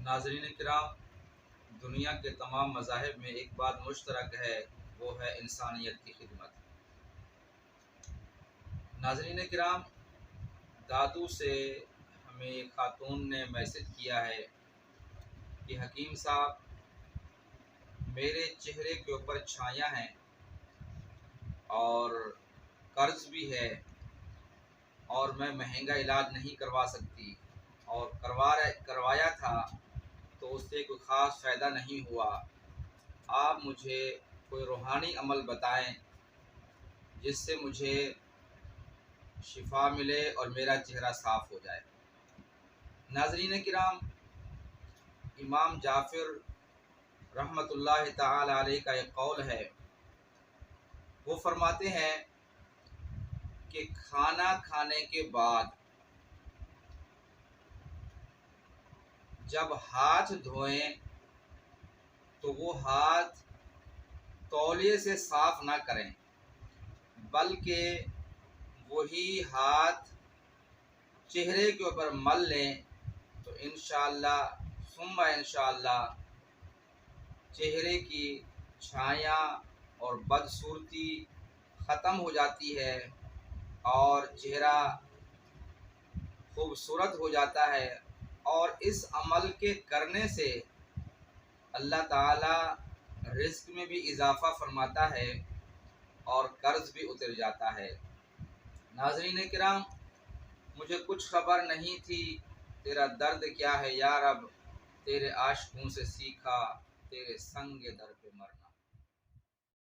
ناظرین کرام، دنیا کے تمام مذاہب میں ایک بات مشترک ہے، وہ ہے انسانیت کی خدمت۔ ناظرین کرام، دادو سے ہمیں ایک خاتون نے میسج کیا ہے کہ حکیم صاحب، میرے چہرے کے اوپر چھایاں ہیں اور قرض بھی ہے اور میں مہنگا علاج نہیں کروا سکتی، اور کروایا تھا تو اس سے کوئی خاص فائدہ نہیں ہوا۔ آپ مجھے کوئی روحانی عمل بتائیں جس سے مجھے شفا ملے اور میرا چہرہ صاف ہو جائے۔ ناظرین کرام، امام جعفر رحمۃ اللہ تعالی علیہ کا ایک قول ہے، وہ فرماتے ہیں کہ کھانا کھانے کے بعد جب ہاتھ دھوئیں تو وہ ہاتھ تولیے سے صاف نہ کریں، بلکہ وہی ہاتھ چہرے کے اوپر مل لیں تو انشاءاللہ ثم انشاءاللہ چہرے کی چھایاں اور بدصورتی ختم ہو جاتی ہے اور چہرہ خوبصورت ہو جاتا ہے، اور اس عمل کے کرنے سے اللہ تعالی رزق میں بھی اضافہ فرماتا ہے اور قرض بھی اتر جاتا ہے۔ ناظرین کرام، مجھے کچھ خبر نہیں تھی تیرا درد کیا ہے یا رب، تیرے عاشقوں سے سیکھا تیرے سنگ در پہ مرنا۔